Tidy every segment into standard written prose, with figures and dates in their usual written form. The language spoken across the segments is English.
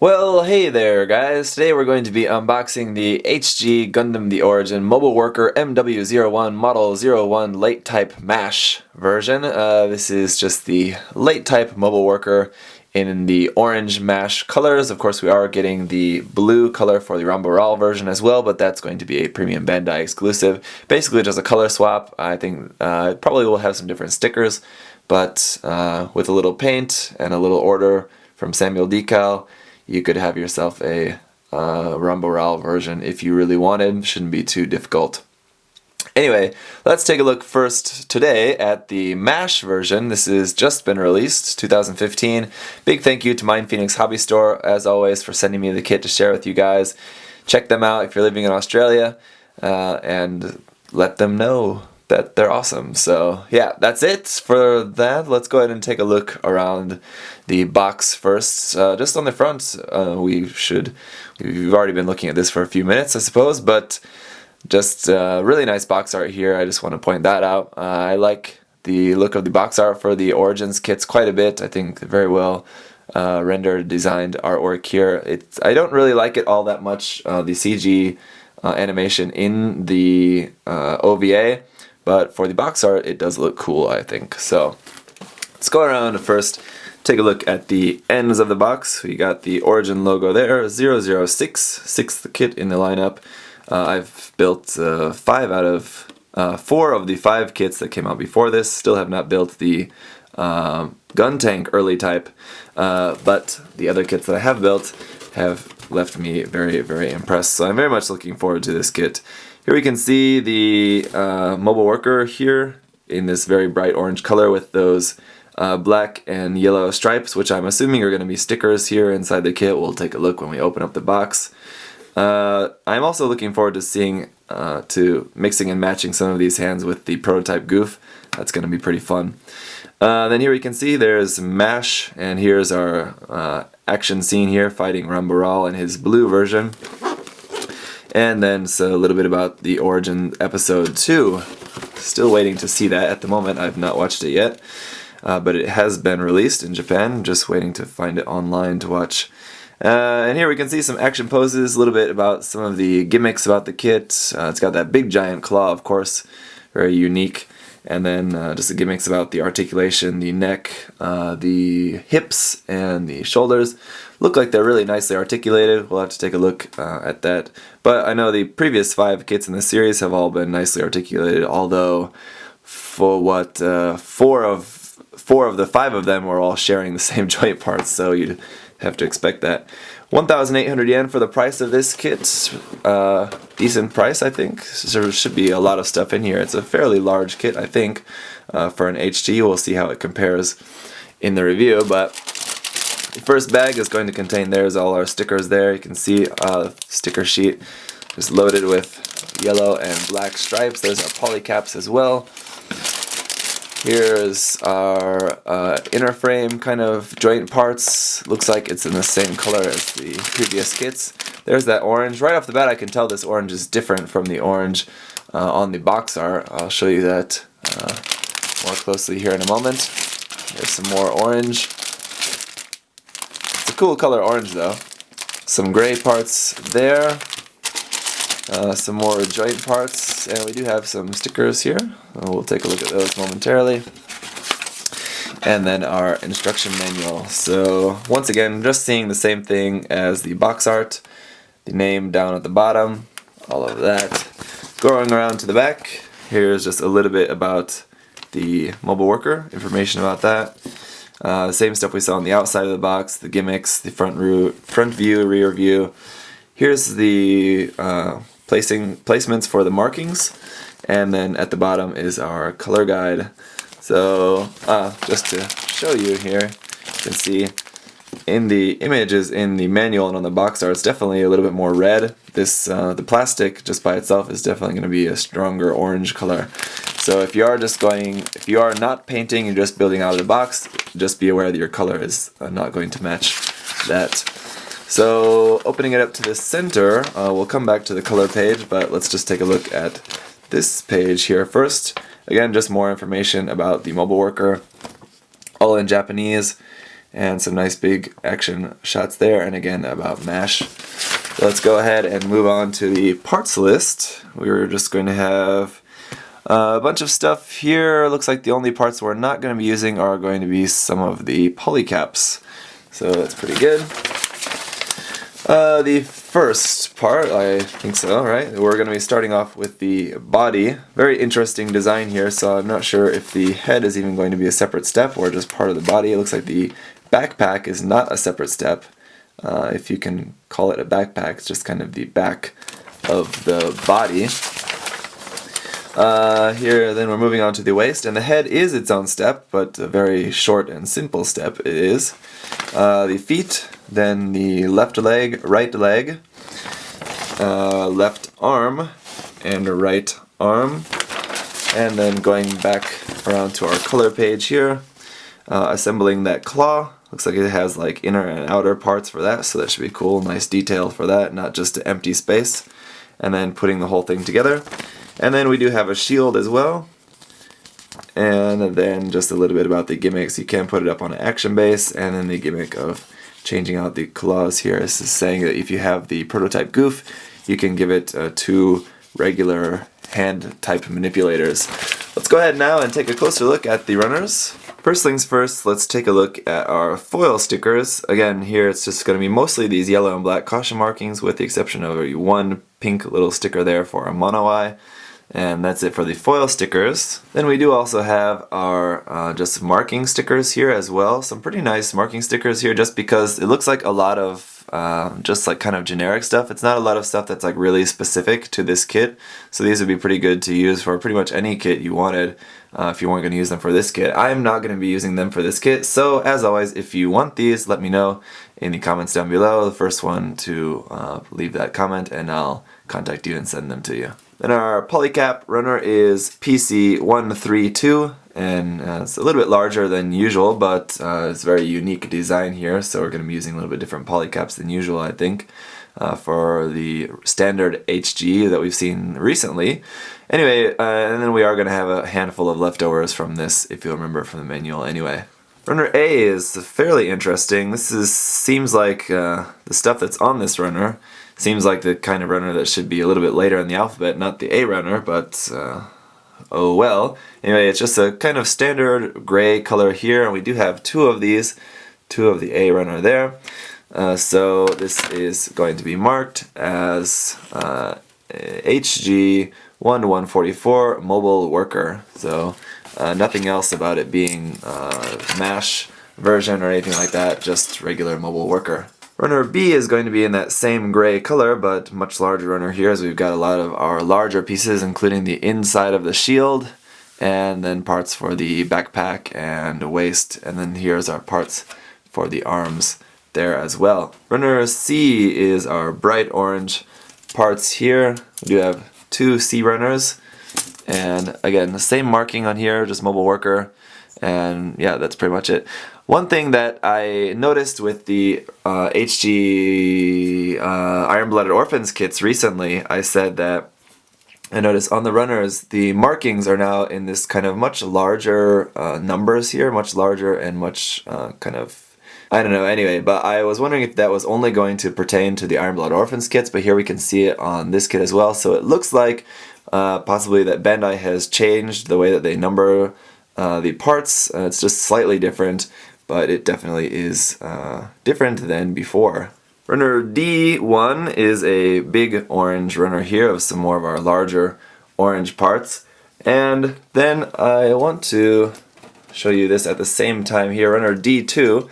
Well, hey there guys. Today we're going to be unboxing the HG Gundam The Origin Mobile Worker MW01 Model 01 Late Type MASH version. This is just the Late Type Mobile Worker in the orange MASH colors. Of course we are getting the blue color for the Ramboral version as well, but that's going to be a premium Bandai exclusive. Basically just a color swap. I think it probably will have some different stickers, but with a little paint and a little order from Samuel Decal, you could have yourself a Ramboral version if you really wanted. Shouldn't be too difficult. Anyway, let's take a look first today at the MASH version. This has just been released, 2015. Big thank you to MindFenix Hobby Store, as always, for sending me the kit to share with you guys. Check them out if you're living in Australia, and let them know that they're awesome. So yeah, that's it for that. Let's go ahead and take a look around the box first. Just on the front, we've already been looking at this for a few minutes, I suppose, but just really nice box art here. I just want to point that out. I like the look of the box art for the Origins kits quite a bit. I think very well rendered, designed artwork here. I don't really like it all that much, the CG animation in the OVA. But for the box art, it does look cool, I think. So let's go around and first take a look at the ends of the box. We got the Origin logo there, 006, sixth kit in the lineup. I've built 4 of the 5 kits that came out before this. Still have not built the gun tank early type, but the other kits that I have built have left me very, very impressed. So I'm very much looking forward to this kit. Here we can see the mobile worker here in this very bright orange color with those black and yellow stripes, which I'm assuming are going to be stickers here inside the kit. We'll take a look when we open up the box. I'm also looking forward to seeing, mixing and matching some of these hands with the prototype goof. That's going to be pretty fun. Then here we can see there's MASH, and here's our action scene here fighting Ramboral in his blue version. And then a little bit about the Origin Episode 2. Still waiting to see that at the moment. I've not watched it yet, but it has been released in Japan. Just waiting to find it online to watch. And here we can see some action poses, a little bit about some of the gimmicks about the kit. It's got that big giant claw, of course, very unique. And then just the gimmicks about the articulation, the neck, the hips, and the shoulders. Look like they're really nicely articulated. We'll have to take a look at that. But I know the previous 5 kits in the series have all been nicely articulated, although for what 4 of the 5 of them were all sharing the same joint parts, so you'd have to expect that. 1,800 yen for the price of this kit. Decent price, I think. So there should be a lot of stuff in here. It's a fairly large kit, I think, for an HG. We'll see how it compares in the review, but the first bag is going to contain, there's all our stickers there. You can see sticker sheet just loaded with yellow and black stripes. There's our polycaps as well. Here's our inner frame kind of joint parts. Looks like it's in the same color as the previous kits. There's that orange. Right off the bat I can tell this orange is different from the orange on the box art. I'll show you that more closely here in a moment. There's some more orange. It's a cool color orange though. Some gray parts there. Some more joint parts, and we do have some stickers here. We'll take a look at those momentarily. And then our instruction manual. So once again, just seeing the same thing as the box art. The name down at the bottom, all of that. Going around to the back, here's just a little bit about the mobile worker, information about that. The same stuff we saw on the outside of the box, the gimmicks, the front view, rear view. Here's the placements for the markings, and then at the bottom is our color guide. So just to show you here, you can see in the images in the manual and on the box art, it's definitely a little bit more red. This the plastic just by itself is definitely going to be a stronger orange color. So if you are not painting, you're just building out of the box, just be aware that your color is not going to match that. So opening it up to the center, we'll come back to the color page, but let's just take a look at this page here first. Again, just more information about the mobile worker, all in Japanese. and some nice big action shots there, and again about MASH. So let's go ahead and move on to the parts list. We're just going to have a bunch of stuff here. Looks like the only parts we're not going to be using are going to be some of the polycaps. So that's pretty good. The first part, I think so, right? We're going to be starting off with the body. Very interesting design here, so I'm not sure if the head is even going to be a separate step or just part of the body. It looks like the backpack is not a separate step. If you can call it a backpack, it's just kind of the back of the body. Here then we're moving on to the waist, and the head is its own step, but a very short and simple step it is. The feet, then the left leg, right leg, left arm, and right arm, and then going back around to our color page here, assembling that claw. Looks like it has like inner and outer parts for that, so that should be cool. Nice detail for that, not just an empty space. And then putting the whole thing together. And then we do have a shield as well. And then just a little bit about the gimmicks. You can put it up on an action base, and then the gimmick of changing out the claws here. This is saying that if you have the prototype goof, you can give it 2 regular hand type manipulators. Let's go ahead now and take a closer look at the runners. First things first, let's take a look at our foil stickers. Again, here it's just going to be mostly these yellow and black caution markings, with the exception of one pink little sticker there for a mono eye. And that's it for the foil stickers. Then we do also have our just marking stickers here as well. Some pretty nice marking stickers here, just because it looks like a lot of just like kind of generic stuff. It's not a lot of stuff that's like really specific to this kit. So these would be pretty good to use for pretty much any kit you wanted if you weren't going to use them for this kit. I'm not going to be using them for this kit. So as always, if you want these, let me know in the comments down below. The first one to leave that comment, and I'll contact you and send them to you. Then our polycap runner is PC132, and it's a little bit larger than usual, but it's a very unique design here, so we're going to be using a little bit different polycaps than usual, I think, for the standard HG that we've seen recently. Anyway, and then we are going to have a handful of leftovers from this, if you'll remember from the manual anyway. Runner A is fairly interesting. This seems like the stuff that's on this runner seems like the kind of runner that should be a little bit later in the alphabet, not the A runner, but oh well. Anyway, it's just a kind of standard gray color here, and we do have 2 of these, 2 of the A runner there. So this is going to be marked as HG1144 Mobile Worker. So nothing else about it being MASH version or anything like that, just regular Mobile Worker. Runner B is going to be in that same gray color, but much larger runner here, as we've got a lot of our larger pieces, including the inside of the shield, and then parts for the backpack and waist, and then here's our parts for the arms there as well. Runner C is our bright orange parts here. We do have 2 C runners, and again, the same marking on here, just Mobile Worker, and yeah, that's pretty much it. One thing that I noticed with the HG Iron Blooded Orphans kits recently, I said that I noticed on the runners the markings are now in this kind of much larger numbers here, much larger and much kind of, I don't know, anyway, but I was wondering if that was only going to pertain to the Iron Blood Orphans kits, but here we can see it on this kit as well. So it looks like possibly that Bandai has changed the way that they number the parts. It's just slightly different, but it definitely is different than before. Runner D1 is a big orange runner here of some more of our larger orange parts. And then I want to show you this at the same time here. Runner D2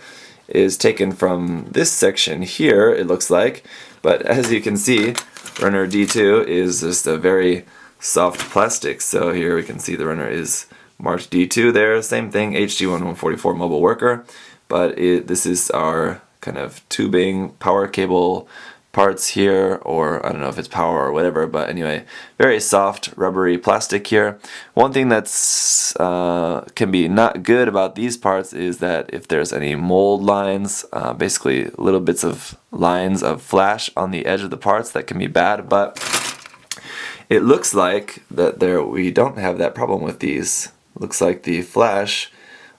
is taken from this section here, it looks like. But as you can see, runner D2 is just a very soft plastic. So here we can see the runner is marked D2 there, same thing, HG1144 Mobile Worker, but this is our kind of tubing power cable parts here, or I don't know if it's power or whatever, but anyway, very soft rubbery plastic here. One thing that's can be not good about these parts is that if there's any mold lines, basically little bits of lines of flash on the edge of the parts, that can be bad, but it looks like that we don't have that problem with these. Looks like the flash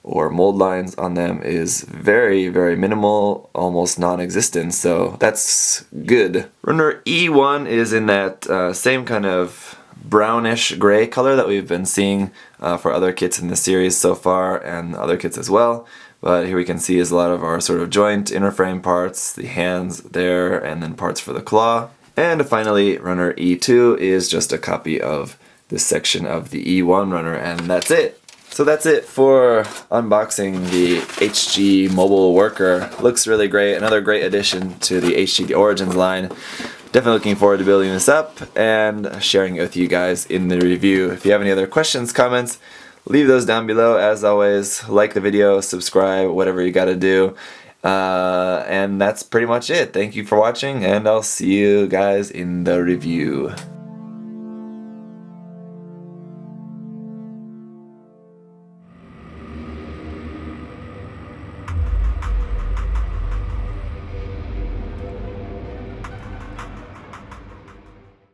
or mold lines on them is very, very minimal, almost non-existent, so that's good. Runner E1 is in that same kind of brownish gray color that we've been seeing for other kits in the series so far, and other kits as well. But here we can see is a lot of our sort of joint inner frame parts, the hands there, and then parts for the claw. And finally, runner E2 is just a copy of this section of the E1 runner, and that's it. So that's it for unboxing the HG Mobile Worker. Looks really great, another great addition to the HG The Origins line. Definitely looking forward to building this up and sharing it with you guys in the review. If you have any other questions, comments, leave those down below. As always, like the video, subscribe, whatever you gotta do. And that's pretty much it. Thank you for watching, and I'll see you guys in the review.